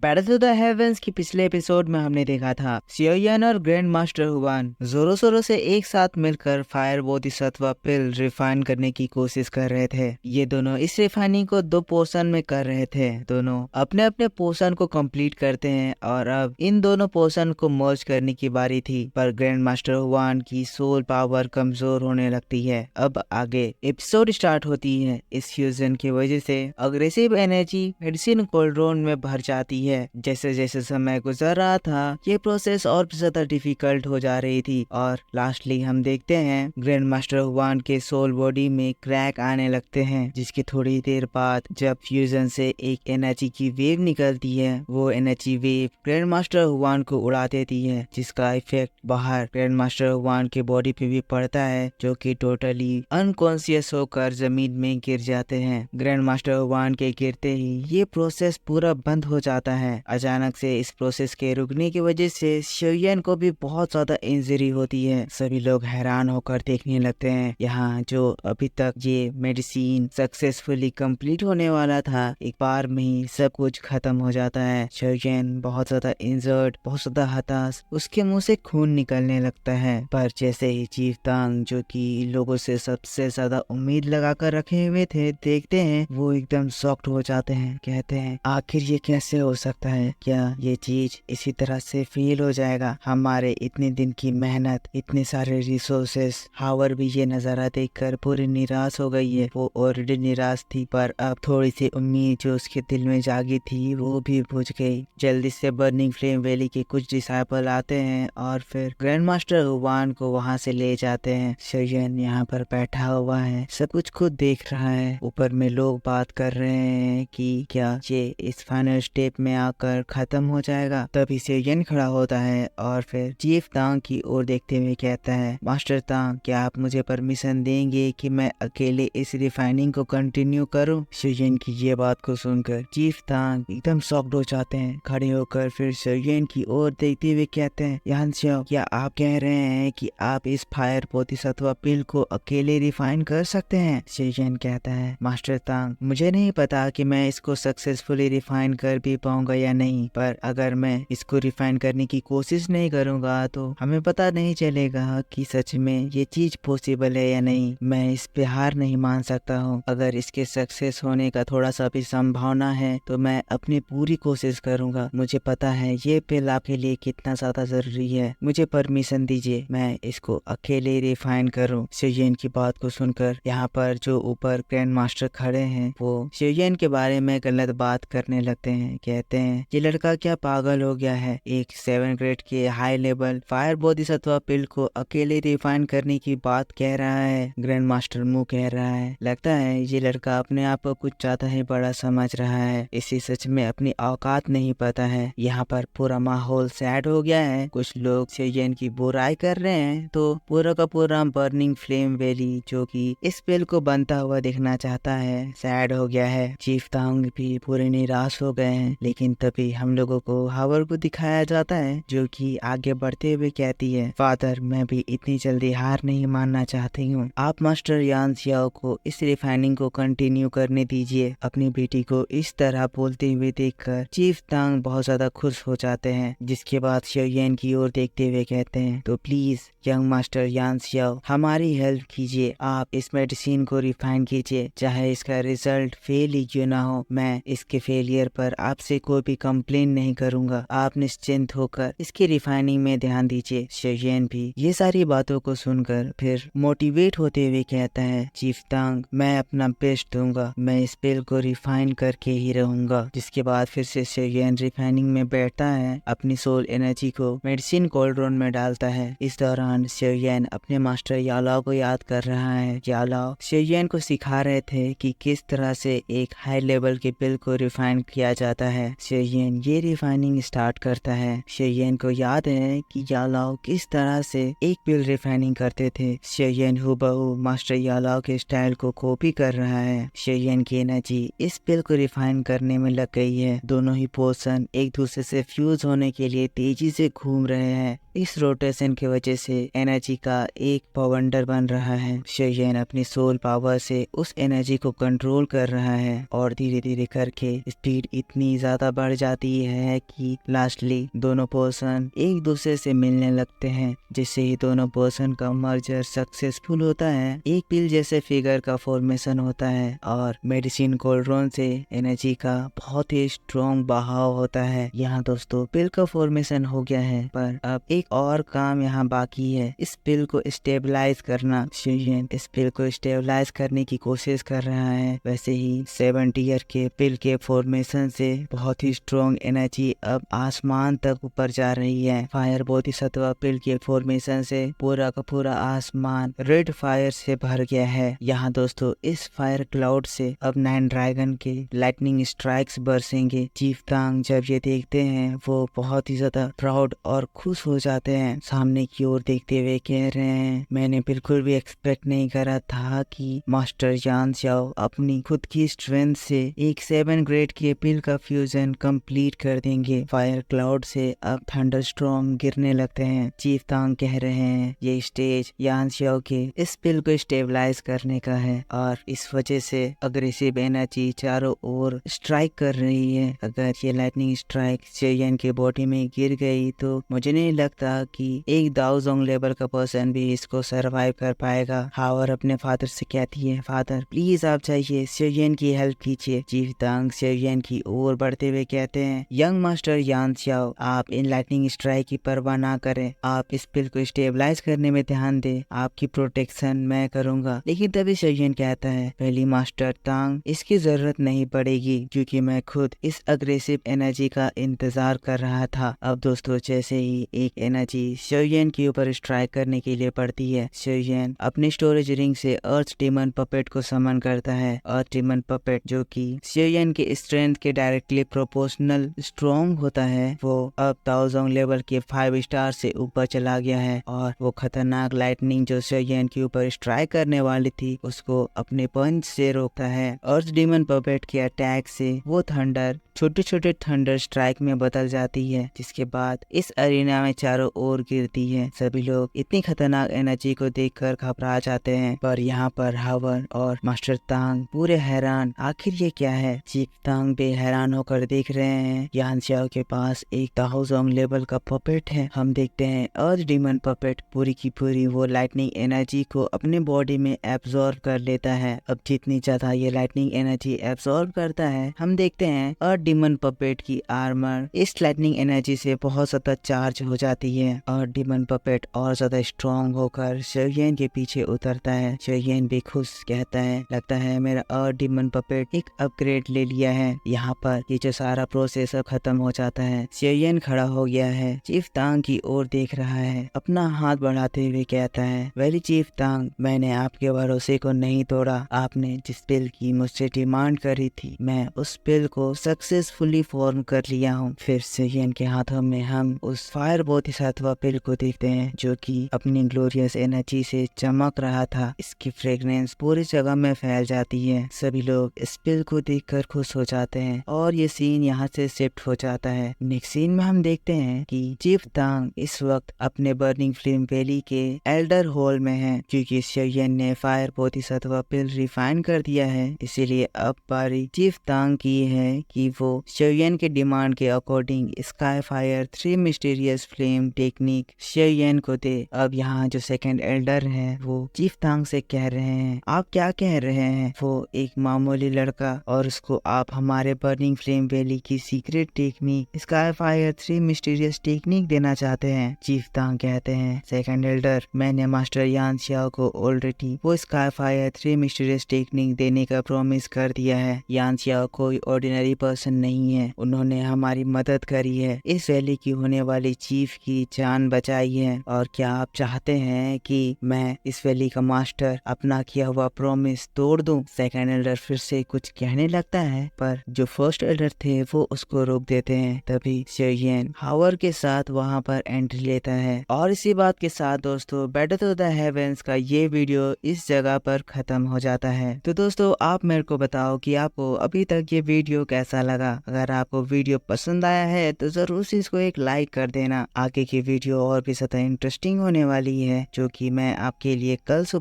Battle to the heavens की पिछले episode में हमने देखा था शियोयन और ग्रैंड मास्टर हुआन जोरों शोरों से एक साथ मिलकर फायर बोधिसत्व पिल रिफाइन करने की कोशिश कर रहे थे। ये दोनों इस रिफाइनिंग को 2 पोर्शन में कर रहे थे। दोनों अपने अपने पोर्शन को कंप्लीट करते हैं और अब इन दोनों पोर्शन को मर्ज करने की बारी थी, पर ग्रैंड मास्टर हुआन की सोल पावर कमजोर होने लगती है। अब आगे एपिसोड स्टार्ट होती है। इस फ्यूजन की वजह से अग्रेसिव एनर्जी मेडिसिन कोल्ड्रोन में भर जाती है। जैसे जैसे समय गुजर रहा था, ये प्रोसेस और भी ज्यादा डिफिकल्ट हो जा रही थी और लास्टली हम देखते हैं ग्रैंड मास्टर हुआन के सोल बॉडी में क्रैक आने लगते हैं, जिसकी थोड़ी देर बाद जब फ्यूजन से एक एनर्जी की वेव निकलती है, वो energy wave grand master Hwan को उड़ा देती है, जिसका इफेक्ट बाहर ग्रैंड मास्टर हुआन के बॉडी पे भी पड़ता है, जो कि टोटली अनकॉन्शियस होकर जमीन में गिर जाते हैं। ग्रैंड मास्टर हुआन के गिरते ही ये प्रोसेस पूरा बंद हो जाता है। अचानक से इस प्रोसेस के रुकने की वजह से शियोयन को भी बहुत ज्यादा इंजरी होती है। सभी लोग हैरान होकर देखने लगते हैं। यहाँ जो अभी तक ये मेडिसिन सक्सेसफुली कंप्लीट होने वाला था, एक बार में ही सब कुछ खत्म हो जाता है। शियोयन बहुत ज्यादा इंजर्ड, बहुत ज्यादा हताश, उसके मुंह से खून निकलने लगता है। पर जैसे ही चीफ तांग, जो कि लोगों से सबसे ज्यादा उम्मीद लगाकर रखे हुए थे, देखते हैं, वो एकदम शॉक्ड हो जाते हैं। कहते हैं आखिर ये कैसे हो सकता है? क्या ये चीज इसी तरह से फेल हो जाएगा? हमारे इतने दिन की मेहनत, इतने सारे रिसोर्सेस, हावर भी ये नजारा देखकर पूरी निराश हो गई है। वो ऑलरेडी निराश थी, पर अब थोड़ी सी उम्मीद जो उसके दिल में जागी थी वो भी बुझ गई। जल्दी से बर्निंग फ्लेम वैली के कुछ डिसाइपल आते हैं और फिर ग्रैंड मास्टर हुआन को वहां से ले जाते हैं। शियोयन यहाँ पर बैठा हुआ है, सब कुछ खुद देख रहा है। ऊपर में लोग बात कर रहे हैं कि क्या ये इस फाइनल स्टेप में आकर खत्म हो जाएगा। तभी शियोयन खड़ा होता है और फिर चीफ तांग की ओर देखते हुए कहता है, मास्टर तांग, क्या आप मुझे परमिशन देंगे कि मैं अकेले इस रिफाइनिंग को कंटिन्यू करूं? शियोयन की ये बात को सुनकर चीफ तांग एकदम शॉक्ड हो जाते हैं। खड़े होकर फिर शियोयन की ओर देखते हुए कहते हैं, यानसियो, क्या आप कह रहे हैं कि आप इस फायर बोधिसत्व पिल को अकेले रिफाइन कर सकते हैं? शियोयन कहता है, मास्टर तांग, मुझे नहीं पता कि मैं इसको सक्सेसफुली रिफाइन कर भी पाऊंगा या नहीं, पर अगर मैं इसको रिफाइन करने की कोशिश नहीं करूंगा तो हमें पता नहीं चलेगा कि सच में ये चीज पॉसिबल है या नहीं। मैं इस पे हार नहीं मान सकता हूँ। अगर इसके सक्सेस होने का थोड़ा सा भी संभावना है तो मैं अपनी पूरी कोशिश करूंगा। मुझे पता है ये पिल आपके लिए कितना ज्यादा जरूरी है। मुझे परमिशन दीजिए, मैं इसको अकेले रिफाइन करूँ। शियोयन की बात को सुनकर यहाँ पर जो ऊपर ग्रैंड मास्टर खड़े हैं, वो शियोयन के बारे में गलत बात करने लगते हैं। कहते हैं ये लड़का क्या पागल हो गया है? एक 7 ग्रेड के हाई लेवल फायर बोधिसत्व पिल को अकेले रिफाइन करने की बात कह रहा है। ग्रैंड मास्टर मुंह कह रहा है, लगता है ये लड़का अपने आप को कुछ ज्यादा ही बड़ा समझ रहा है। इसे सच में अपनी औकात नहीं पता है। यहाँ पर पूरा माहौल सैड हो गया है। कुछ लोग शियोयन की बुराई कर रहे हैं तो पूरा का पूरा बर्निंग फ्लेम वैली, जो कि इस पिल को बनता हुआ दिखना चाहता है, सैड हो गया है। चीफ तांग भी पूरे निराश हो गए हैं। लेकिन तभी हम लोगों को हावर को दिखाया जाता है, जो कि आगे बढ़ते हुए कहती है, फादर, मैं भी इतनी जल्दी हार नहीं मानना चाहती हूँ। आप मास्टर यानसियो को इस रिफाइनिंग को कंटिन्यू करने दीजिए। अपनी बेटी को इस तरह बोलते हुए देखकर चीफ तांग बहुत ज्यादा खुश हो जाते हैं। जिसके बाद शियोयन की ओर देखते हुए कहते हैं, तो प्लीज यंग मास्टर यानसियो, हमारी हेल्प कीजिए। आप इस मेडिसिन को रिफाइन कीजिए, चाहे इसका रिजल्ट फेल ही क्यों ना हो। मैं इसके फेलियर पर आपसे कोई भी कंप्लेन नहीं करूंगा। आप निश्चिंत होकर इसकी रिफाइनिंग में ध्यान दीजिए। शियोयन भी ये सारी बातों को सुनकर फिर मोटिवेट होते हुए कहता है, चीफ तांग, मैं अपना बेस्ट दूंगा। मैं इस पिल को रिफाइन करके ही रहूंगा। जिसके बाद फिर से शियोयन रिफाइनिंग में बैठता है, अपनी सोल एनर्जी को मेडिसिन कोल्ड्रोन में डालता है। इस दौरान शियोयन अपने मास्टर यालाओ को याद कर रहा है। यालाओ शियोयन को सिखा रहे थे कि किस तरह से एक हाई लेवल के पिल को रिफाइन किया जाता है। शियोयन ये रिफाइनिंग स्टार्ट करता है। शियोयन को याद है कि यालाओ किस तरह से एक पिल रिफाइनिंग करते थे। शियोयन हूबहू मास्टर यालाओ के स्टाइल को कॉपी कर रहा है। शियोयन की एनर्जी इस पिल को रिफाइन करने में लग गई है। दोनों ही पोर्शन एक दूसरे से फ्यूज होने के लिए तेजी से घूम रहे हैं। इस रोटेशन की वजह से एनर्जी का एक बवंडर बन रहा है। शियोयन अपनी सोल पावर से उस एनर्जी को कंट्रोल कर रहा है और धीरे धीरे करके स्पीड इतनी ज्यादा बढ़ जाती है कि लास्टली दोनों पर्सन एक दूसरे से मिलने लगते हैं, जिससे ही दोनों पर्सन का मर्जर सक्सेसफुल होता है। एक पिल जैसे फिगर का फॉर्मेशन होता है और मेडिसिन कोल्ड्रोन से एनर्जी का बहुत ही स्ट्रॉन्ग बहाव होता है। यहाँ दोस्तों पिल का फॉर्मेशन हो गया है, पर अब एक और काम यहाँ बाकी है, इस पिल को स्टेबलाइज करना। शियोयन इस पिल को स्टेबलाइज करने की कोशिश कर रहा है। वैसे ही 7 ईयर के पिल के फॉर्मेशन से बहुत ही स्ट्रॉन्ग एनर्जी अब आसमान तक ऊपर जा रही है। फायर बोधिसत्व पिल के फॉर्मेशन से पूरा का पूरा आसमान रेड फायर से भर गया है। यहाँ दोस्तों इस फायर क्लाउड से अब 9 ड्रैगन के लाइटनिंग स्ट्राइक्स बरसेंगे। चीफ तांग जब ये देखते हैं वो बहुत ही ज्यादा प्राउड और खुश हो जाते हैं। सामने की ओर देखते हुए कह रहे हैं, मैंने बिल्कुल भी एक्सपेक्ट नहीं करा था कि मास्टर यान xiao अपनी खुद की स्ट्रेंथ से एक 7 ग्रेड के पिल का फ्यूजन कंप्लीट कर देंगे। फायर क्लाउड से अब थंडर स्टॉर्म गिरने लगते हैं। चीफ तांग कह रहे हैं ये स्टेज यान xiao के इस पिल को स्टेबलाइज करने का है और इस वजह से अग्रेसिव एनर्जी चारों ओर स्ट्राइक कर रही है। अगर ये लाइटनिंग स्ट्राइक शियोयन के बॉडी में गिर गई तो मुझे नहीं लगता कि एक दाओजोंग लेवल का पर्सन भी इसको सरवाइव कर पाएगा। हावर अपने फादर से कहती है, फादर प्लीज आप जाइए, शियोयन की हेल्प कीजिए। चीफ तांग शियोयन की ओर बढ़ते हुए कहते हैं, यंग मास्टर यान xiao आप इन लाइटनिंग स्ट्राइक की परवाह ना करें, आप इस पिल को स्टेबलाइज करने में ध्यान दें, आपकी प्रोटेक्शन मैं करूंगा। लेकिन तभी शियोयन कहता है, पहली मास्टर तांग इसकी जरूरत नहीं पड़ेगी क्योंकि मैं खुद इस अग्रेसिव एनर्जी का इंतजार कर रहा था। अब दोस्तों जैसे ही एक एनर्जी शियोयन के ऊपर स्ट्राइक करने के लिए पड़ती है, शियोयन अपने स्टोरेज रिंग से अर्थ डीमन पपेट को समन करता है। अर्थ डीमन पपेट जो कि शियोयन के स्ट्रेंथ के डायरेक्टली प्रोपोर्शनल स्ट्रॉन्ग होता है, वो अब दाओजोंग लेवल के 5 स्टार से ऊपर चला गया है और वो खतरनाक लाइटनिंग जो शियोयन के ऊपर स्ट्राइक करने वाली थी उसको अपने पंच से रोकता है। अर्थ डीमन पपेट के अटैक से वो थंडर छोटे छोटे थंडर स्ट्राइक में बदल जाती है, जिसके बाद इस अरीना में चारों ओर गिरती है। सभी लोग इतनी खतरनाक एनर्जी को देखकर घबरा जाते हैं, पर यहाँ पर हावर और मास्टर तांग पूरे हैरान, आखिर ये क्या है। चीफ तांग भी हैरान होकर देख रहे हैं यान xiao के पास एक दाओजोंग लेवल का पपेट है। हम देखते हैं अर्थ डीमन पपेट पूरी की पूरी वो लाइटनिंग एनर्जी को अपने बॉडी में एब्जॉर्ब कर लेता है। अब जितनी ज्यादा ये लाइटनिंग एनर्जी एब्जॉर्ब करता है, हम देखते हैं अर्थ डीमन पपेट की आर्मर इस लाइटनिंग एनर्जी से बहुत ज्यादा चार्ज हो जाती है और डीमन पपेट और ज्यादा स्ट्रॉन्ग होकर शियोयन के पीछे उतरता है। शियोयन भी खुश कहता है, लगता है मेरा अर्थ डीमन पपेट एक अपग्रेड ले लिया है। यहाँ पर ये जो सारा प्रोसेस अब खत्म हो जाता है। शियोयन खड़ा हो गया है, चीफ तांग की ओर देख रहा है, अपना हाथ बढ़ाते हुए कहता है, वेरी चीफ तांग मैंने आपके भरोसे को नहीं तोड़ा, आपने जिस पिल की मुझसे डिमांड करी थी मैं उस पिल को सक्सेसफुली फॉर्म कर लिया हूँ। फिर शियोयन के हाथों में हम उस फायर बोधिसत्व पिल को देखते हैं जो कि अपनी ग्लोरियस एनर्जी से चमक रहा था। इसकी फ्रेग्रेंस पूरी जगह में फैल जाती है। सभी लोग इस पिल को देखकर खुश हो जाते हैं और ये सीन यहाँ से शिफ्ट हो जाता है। नेक्स्ट सीन में हम देखते हैं कि चीफ तांग इस वक्त अपने बर्निंग फ्लेम वैली के एल्डर हॉल में है, क्योंकि शियोयन ने फायर बोधिसत्व पिल रिफाइन कर दिया है। इसीलिए अब बारी चीफ तांग की है कि वो शियोयन के डिमांड के according sky fire 3 mysterious flame technique Xiaoyan को दे। अब यहाँ जो सेकंड एल्डर है वो चीफ तांग से कह रहे हैं, आप क्या कह रहे हैं, वो एक मामूली लड़का और उसको आप हमारे बर्निंग फ्लेम वैली की secret technique sky fire 3 mysterious technique देना चाहते हैं। चीफ तांग कहते हैं, सेकंड एल्डर मैंने मास्टर यान xiao को ऑलरेडी वो स्काई फायर 3 मिस्टीरियस टेक्निक देने का प्रॉमिस कर दिया है। यान xiao कोई ऑर्डिनरी पर्सन नहीं है, उन्होंने हमारी मदद करी है, इस वैली की होने वाली चीफ की जान बचाई है। और क्या आप चाहते हैं कि मैं इस वैली का मास्टर अपना किया हुआ प्रॉमिस तोड़ दूं? सेकंड एल्डर फिर से कुछ कहने लगता है, पर जो फर्स्ट एल्डर थे वो उसको रोक देते हैं। तभी शियोयन हावर के साथ वहां पर एंट्री लेता है। और इसी बात के साथ दोस्तों बैटल टू द हेवेंस का ये वीडियो इस जगह पर खत्म हो जाता है। तो दोस्तों आप मेरे को बताओ कि आपको अभी तक ये वीडियो कैसा लगा। अगर आपको वीडियो पसंद आया है तो जरूर से इसको एक लाइक कर देना। आगे की वीडियो और भी ज्यादा इंटरेस्टिंग होने वाली है, जो कि मैं आपके लिए कल सुबह